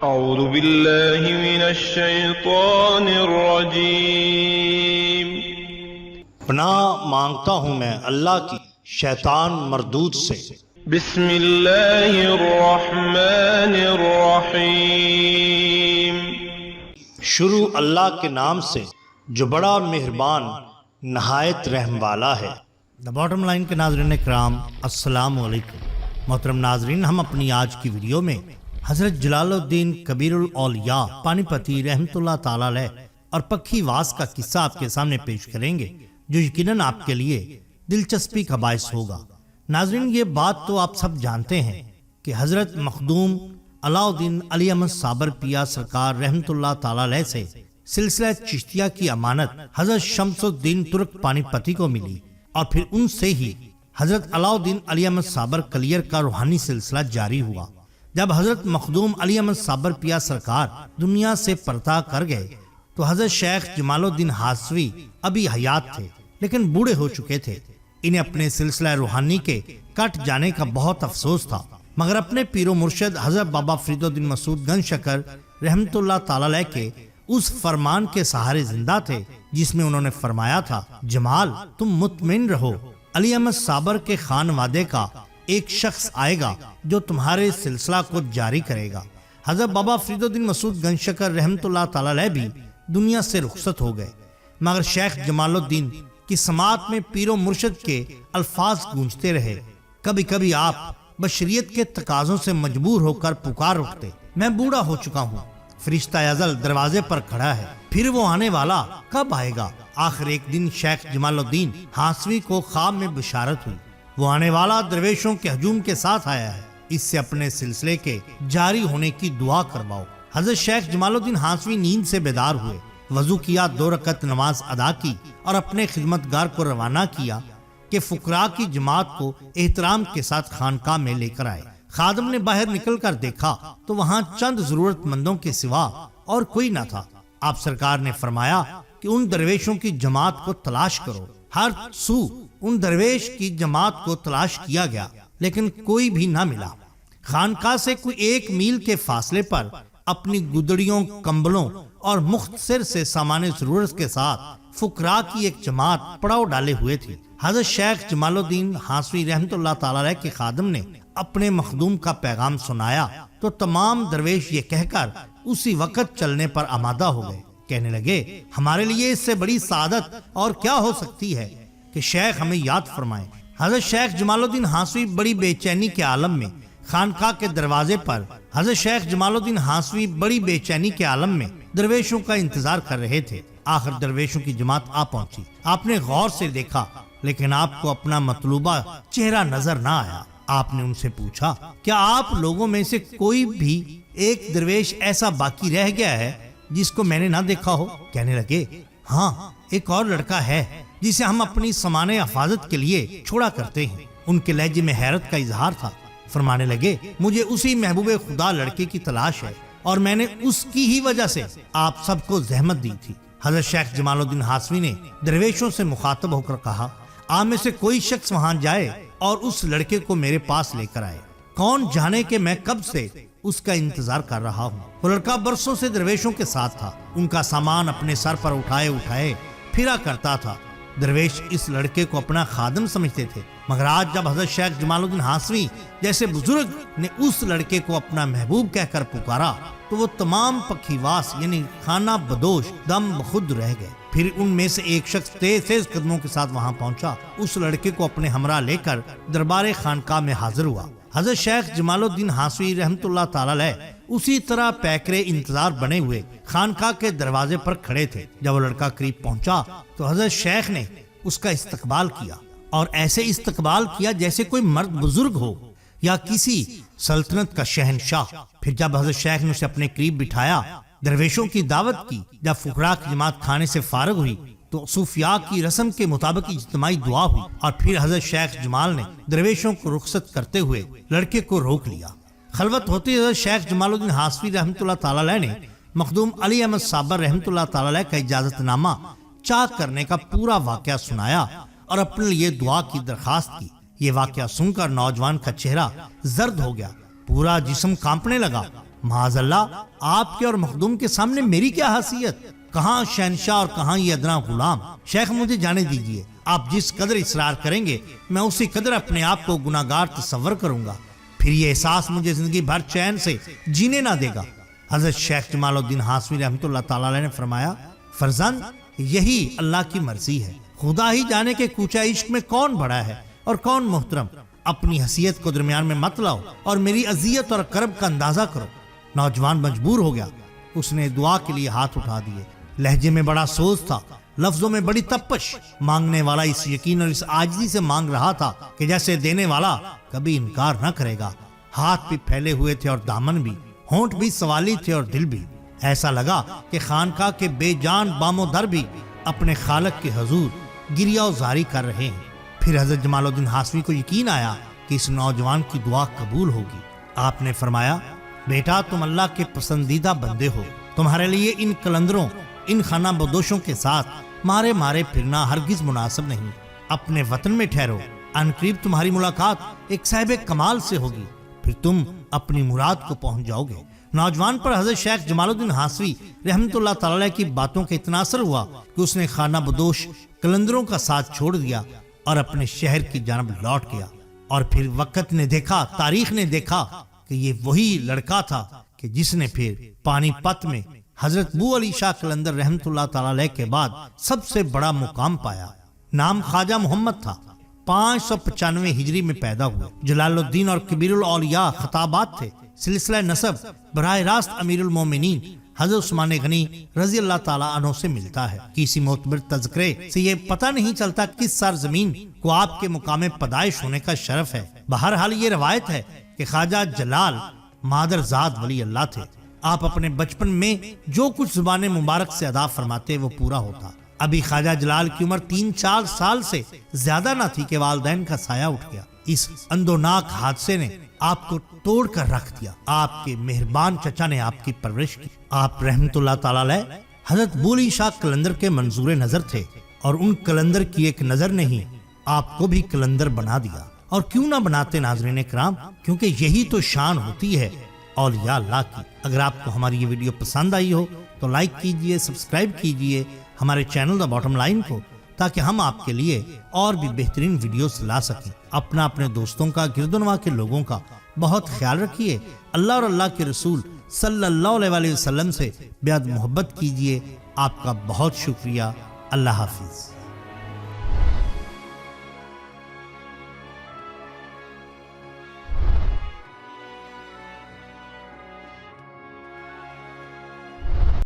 اعوذ باللہ من الشیطان الرجیم۔ پناہ مانگتا ہوں میں اللہ کی شیطان مردود سے۔ بسم اللہ الرحمن الرحیم۔ شروع اللہ کے نام سے جو بڑا مہربان نہایت رحم والا ہے۔ دا باٹم لائن کے ناظرین کرام، السلام علیکم۔ محترم ناظرین، ہم اپنی آج کی ویڈیو میں حضرت جلال الدین کبیر الاولیاء پانی پتی رحمت اللہ تعالی علیہ اور پکھی واس کا قصہ آپ کے سامنے پیش کریں گے، جو یقیناً آپ کے لیے دلچسپی کا باعث ہوگا۔ ناظرین، یہ بات تو آپ سب جانتے ہیں کہ حضرت مخدوم علاء الدین علی احمد صابر پیا سرکار رحمت اللہ تعالی علیہ سے سلسلہ چشتیہ کی امانت حضرت شمس الدین ترک پانی پتی کو ملی، اور پھر ان سے ہی حضرت علاء الدین علی احمد صابر کلیر کا روحانی سلسلہ جاری ہوا۔ جب حضرت مخدوم علی احمد صابر پیا سرکار دنیا سے پرتا کر گئے تو حضرت شیخ جمال الدین ہاسوی ابھی حیات تھے، لیکن بوڑھے ہو چکے تھے۔ انہیں اپنے سلسلہ روحانی کے کٹ جانے کا بہت افسوس تھا، مگر اپنے پیر و مرشد حضرت بابا فرید الدین مسعود گنج شکر رحمت اللہ تعالی علیہ کے اس فرمان کے سہارے زندہ تھے جس میں انہوں نے فرمایا تھا، جمال تم مطمئن رہو، علی احمد صابر کے خانوادے کا ایک شخص آئے گا جو تمہارے سلسلہ کو جاری کرے گا۔ حضرت بابا فرید الدین مسعود گنج شکر رحمت اللہ تعالی علیہ بھی دنیا سے رخصت ہو گئے، مگر شیخ جمال الدین کی سماعت میں پیر و مرشد کے الفاظ گونجتے رہے۔ کبھی کبھی آپ بشریت کے تقاضوں سے مجبور ہو کر پکار اٹھتے، میں بوڑھا ہو چکا ہوں، فرشتہ ازل دروازے پر کھڑا ہے، پھر وہ آنے والا کب آئے گا؟ آخر ایک دن شیخ جمال الدین ہاسوی کو خواب میں بشارت ہوئی، وہ آنے والا درویشوں کے ہجوم کے ساتھ آیا ہے، اس سے اپنے سلسلے کے جاری ہونے کی دعا کرواؤ۔ حضرت شیخ جمال الدین ہاسوی نیند سے بیدار ہوئے، وضو کیا، 2 رکعت نماز ادا کی اور اپنے خدمتگار کو روانہ کیا کہ فقراء کی جماعت کو احترام کے ساتھ خانقاہ میں لے کر آئے۔ خادم نے باہر نکل کر دیکھا تو وہاں چند ضرورت مندوں کے سوا اور کوئی نہ تھا۔ آپ سرکار نے فرمایا کہ ان درویشوں کی جماعت کو تلاش کرو۔ ہر سو ان درویش کی جماعت کو تلاش کیا گیا، لیکن کوئی بھی نہ ملا۔ خانقاہ سے کوئی 1 میل کے فاصلے پر اپنی گدڑیوں، کمبلوں اور مختصر سے سامان ضرورت کے ساتھ فقراء کی ایک جماعت پڑاؤ ڈالے ہوئے تھی۔ حضرت شیخ جمال الدین ہاسوی رحمت اللہ تعالی علیہ کے خادم نے اپنے مخدوم کا پیغام سنایا تو تمام درویش یہ کہہ کر اسی وقت چلنے پر آمادہ ہو گئے، کہنے لگے، ہمارے لیے اس سے بڑی سعادت اور کیا ہو سکتی ہے کہ شیخ ہمیں یاد فرمائیں۔ حضرت شیخ جمال الدین ہاسوی بڑی بے چینی کے عالم میں خانقاہ کے دروازے پر حضرت شیخ جمال الدین ہاسوی بڑی بے چینی کے عالم میں درویشوں کا انتظار کر رہے تھے۔ آخر درویشوں کی جماعت آ پہنچی۔ آپ نے غور سے دیکھا، لیکن آپ کو اپنا مطلوبہ چہرہ نظر نہ آیا۔ آپ نے ان سے پوچھا، کیا آپ لوگوں میں سے کوئی بھی ایک درویش ایسا باقی رہ گیا ہے جس کو میں نے نہ دیکھا ہو؟ کہنے لگے، ہاں، ایک اور لڑکا ہے جسے ہم اپنی سامان حفاظت کے لیے چھوڑا کرتے ہیں۔ ان کے لہجے میں حیرت کا اظہار تھا۔ فرمانے لگے، مجھے اسی محبوب خدا لڑکے کی تلاش ہے اور میں نے اس کی ہی وجہ سے آپ سب کو زحمت دی تھی۔ حضرت شیخ جمال الدین ہاسوی نے درویشوں سے مخاطب ہو کر کہا، آپ میں سے کوئی شخص وہاں جائے اور اس لڑکے کو میرے پاس لے کر آئے، کون جانے کہ میں کب سے اس کا انتظار کر رہا ہوں۔ وہ لڑکا برسوں سے درویشوں کے ساتھ تھا، ان کا سامان اپنے سر پر اٹھائے اٹھائے پھرا کرتا تھا۔ درویش اس لڑکے کو اپنا خادم سمجھتے تھے، مگر آج جب حضرت شیخ جمال الدین ہاسوی جیسے بزرگ نے اس لڑکے کو اپنا محبوب کہہ کر پکارا تو وہ تمام پکھیواس یعنی خانہ بدوش دم بخود رہ گئے۔ پھر ان میں سے ایک شخص تیز قدموں کے ساتھ وہاں پہنچا، اس لڑکے کو اپنے ہمراہ لے کر دربار خانقاہ میں حاضر ہوا۔ حضرت شیخ جمال الدین ہاسوی رحمت اللہ تعالی علیہ اسی طرح پیکرے انتظار بنے ہوئے خانقاہ کے دروازے پر کھڑے تھے۔ جب وہ لڑکا قریب پہنچا تو حضرت شیخ نے اس کا استقبال کیا، اور ایسے استقبال کیا جیسے کوئی مرد بزرگ ہو یا کسی سلطنت کا شہنشاہ۔ پھر جب حضرت شیخ نے اسے اپنے قریب بٹھایا، درویشوں کی دعوت کی، جب فقراء کی جماعت کھانے سے فارغ ہوئی تو صوفیاء کی رسم کے مطابق اجتماعی دعا ہوئی، اور پھر حضرت شیخ جمال نے درویشوں کو رخصت کرتے ہوئے لڑکے کو روک لیا۔ خلوت ہوتی حضرت شیخ جمال الدین ہاسوی رحمت اللہ تعالی علیہ نے مخدوم علی احمد صابر رحمت اللہ تعالی علیہ کا اجازت نامہ چاک کرنے کا پورا واقعہ سنایا اور اپنے لیے دعا کی درخواست کی۔ یہ واقعہ سن کر نوجوان کا چہرہ زرد ہو گیا، پورا جسم کانپنے لگا معاذ اللہ، آپ کے اور مخدوم کے سامنے میری کیا حیثیت؟ کہاں شہنشاہ اور کہاں یہ ادنا غلام؟ شیخ مجھے جانے دیجئے، آپ جس قدر اصرار کریں گے میں اسی قدر اپنے آپ کو گناہگار تصور کروں گا، پھر یہ احساس مجھے زندگی بھر چین سے جینے نہ دے گا۔ حضرت شیخ جمال الدین ہاشمی رحمۃ اللہ تعالی علیہ نے فرمایا، فرزند یہی اللہ کی مرضی ہے، خدا ہی جانے کے کوچہ عشق میں کون بڑا ہے اور کون محترم۔ اپنی حیثیت کو درمیان میں مت لاؤ اور میری اذیت اور کرب کا اندازہ کرو۔ نوجوان مجبور ہو گیا، اس نے دعا کے لیے ہاتھ اٹھا دیے۔ لہجے میں بڑا سوز تھا، لفظوں میں بڑی تپش۔ مانگنے والا اس یقین اور اس عاجزی سے مانگ رہا تھا کہ جیسے دینے والا کبھی انکار نہ کرے گا۔ ہاتھ بھی پھیلے ہوئے تھے اور دامن بھی، ہونٹ بھی سوالی تھے اور دل بھی۔ ایسا لگا کہ خانقاہ کے بے جان بام و در بھی اپنے خالق کے حضور گریہ و زاری کر رہے ہیں۔ پھر حضرت جمال الدین ہاشمی کو یقین آیا کہ اس نوجوان کی دعا قبول ہوگی۔ آپ نے فرمایا، بیٹا تم اللہ کے پسندیدہ بندے ہو، تمہارے لیے ان قلندروں، ان خانہ بدوشوں کے ساتھ مارے مارے پھرنا ہرگز مناسب نہیں۔ اپنے وطن میں ٹھہرو، ان قریب تمہاری ملاقات ایک صاحب کمال سے ہوگی، پھر تم اپنی مراد کو پہنچ جاؤ گے۔ نوجوان پر حضرت شیخ جمال الدین ہاشمی رحمۃ اللہ تعالی کی باتوں کا اتنا اثر ہوا کہ اس نے خانہ بدوش قلندروں کا ساتھ چھوڑ دیا اور اپنے شہر کی جانب لوٹ گیا۔ اور پھر وقت نے دیکھا، تاریخ نے دیکھا کہ یہ وہی لڑکا تھا کہ جس نے پھر پانی پت میں حضرت بو علی شاہ قلندر رحمۃ اللہ تعالی کے بعد سب سے بڑا مقام پایا۔ نام خواجہ محمد تھا، 595 ہجری میں پیدا ہوئے۔ جلال الدین اور کبیر الاولیاء خطابات تھے۔ سلسلہ نسب براہ راست امیر المومنین حضرت عثمان غنی رضی اللہ تعالیٰ عنہ سے ملتا ہے۔ کسی معتبر تذکرے سے یہ پتہ نہیں چلتا کس سرزمین کو آپ کے مقام پیدائش ہونے کا شرف ہے۔ بہرحال یہ روایت ہے کہ خواجہ جلال مادر زاد ولی اللہ تھے۔ آپ اپنے بچپن میں جو کچھ زبان مبارک سے ادا فرماتے وہ پورا ہوتا۔ ابھی خواجہ جلال کی عمر 3-4 سال سے زیادہ نہ تھی کہ والدین کا سایہ اٹھ گیا۔ اس اندوناک حادثے نے آپ کو توڑ کر رکھ دیا۔ آپ کے مہربان چچا نے آپ کی پرورش کی۔ آپ رحمت اللہ تعالی علیہ حضرت بو علی شاہ قلندر کے منظور نظر تھے، اور ان قلندر کی ایک نظر نے ہی آپ کو بھی قلندر بنا دیا۔ اور کیوں نہ بناتے ناظرین کرام، کیونکہ یہی تو شان ہوتی ہے اولیاء اللہ کی۔ اگر آپ کو ہماری یہ ویڈیو پسند آئی ہو تو لائک کیجئے، سبسکرائب کیجئے ہمارے چینل دا باٹم لائن کو، تاکہ ہم آپ کے لیے اور بھی بہترین ویڈیوز لا سکیں۔ اپنے دوستوں کا، گرد و نواح کے لوگوں کا بہت خیال رکھیے۔ اللہ اور اللہ کے رسول صلی اللہ علیہ وسلم سے بے حد محبت کیجئے۔ آپ کا بہت شکریہ۔ اللہ حافظ۔